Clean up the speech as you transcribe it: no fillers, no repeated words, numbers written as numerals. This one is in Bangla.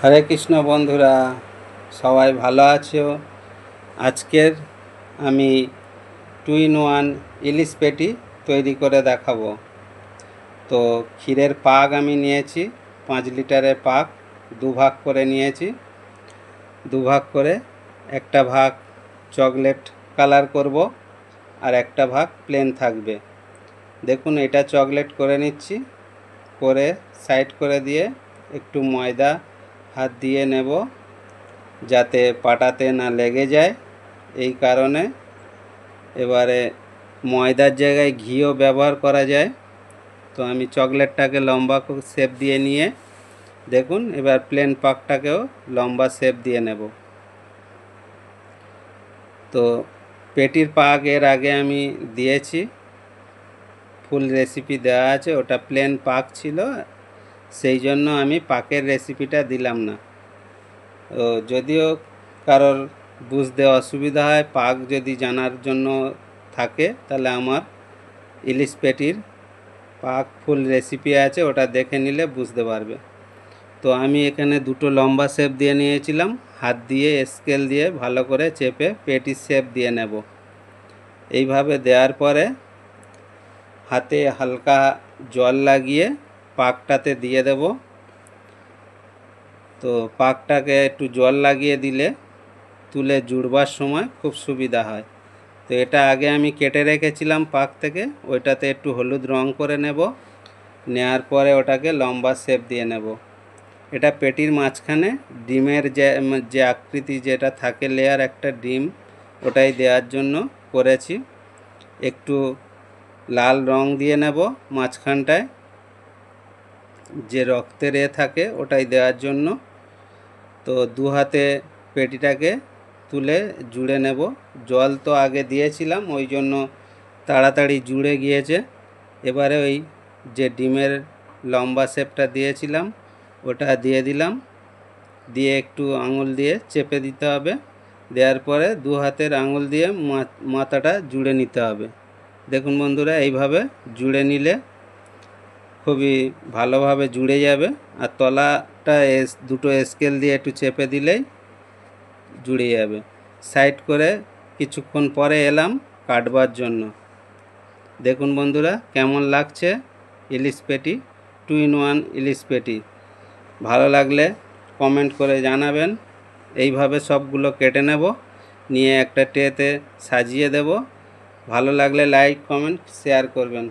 হরে কৃষ্ণ বন্ধুরা, সবাই ভালো আছো? আজকের আমি 2-in-1 ইলিশ পেটি তৈরি করে দেখাবো। তো ক্ষীরের পাক আমি নিয়েছি 5 লিটারের পাক, দুভাগ করে নিয়েছি। দুভাগ করে একটা ভাগ চকলেট কালার করব আর একটা ভাগ প্লেন থাকবে। দেখুন, এটা চকলেট করে নিচ্ছি। করে সাইড করে দিয়ে একটু ময়দা হাত দিয়ে নেব যাতে পাটাতে না লেগে যায়, এই কারণে। এবারে ময়দার জায়গায় ঘিও ব্যবহার করা যায়। তো আমি চকলেটটাকে লম্বা শেপ দিয়ে নিয়ে দেখুন, এবার প্লেন পাকটাকেও লম্বা শেপ দিয়ে নেব। তো পেটির পাক এর আগে আমি দিয়েছি, ফুল রেসিপি দেওয়া আছে, ওটা প্লেন পাক ছিল, সেই জন্য আমি পাকের রেসিপিটা দিলাম না। যদিও কারোর বুঝতে অসুবিধা হয়, পাক যদি জানার জন্য থাকে, তাহলে আমার ইলিশ পেটির পাক ফুল রেসিপি আছে, ওটা দেখে নিলে বুঝতে পারবে। তো আমি এখানে দুটো লম্বা শেপ দিয়ে নিয়েছিলাম, হাত দিয়ে স্কেল দিয়ে ভালো করে চেপে পেটির শেপ দিয়ে নেব। এইভাবে দেওয়ার পরে হাতে হালকা জল লাগিয়ে পাকটাতে দিয়ে দেব। তো পাকটাকে একটু জল লাগিয়ে দিলে তুলে জুড়বার সময় খুব সুবিধা হয়। তো এটা আগে আমি কেটে রেখেছিলাম পাক থেকে, ওইটাতে একটু হলুদ রং করে নেব। নেওয়ার পরে ওটাকে লম্বা শেপ দিয়ে নেব। এটা পেটির মাঝখানে ডিমের যে আকৃতি যেটা থাকে, লেয়ার একটা ডিম, ওটাই দেওয়ার জন্য করেছি। একটু লাল রং দিয়ে নেব মাঝখানটায়, যে রক্তের থাকে ওটাই দেওয়ার জন্য। তো দু হাতে পেটিটাকে তুলে জুড়ে নেব। জল তো আগে দিয়েছিলাম, ওই জন্য তাড়াতাড়ি জুড়ে গিয়েছে। এবারে ওই যে ডিমের লম্বা শেপটা দিয়েছিলাম ওটা দিয়ে দিলাম, দিয়ে একটু আঙুল দিয়ে চেপে দিতে হবে। দেওয়ার পরে দু হাতের আঙুল দিয়ে মাথাটা জুড়ে নিতে হবে। দেখুন বন্ধুরা, এইভাবে জুড়ে নিলে খুবই ভালোভাবে জুড়ে যাবে। আর তলাটা দুটো স্কেল দিয়ে একটু চেপে দিলেই জুড়ে যাবে। সাইড করে কিছুক্ষণ পরে এলাম কাটবার জন্য। দেখুন বন্ধুরা, কেমন লাগছে ইলিশ পেটি, 2-in-1 ইলিশ পেটি। ভালো লাগলে কমেন্ট করে জানাবেন। এইভাবে সবগুলো কেটে নেব, নিয়ে একটা ট্রেতে সাজিয়ে দেব। ভালো লাগলে লাইক, কমেন্ট, শেয়ার করবেন।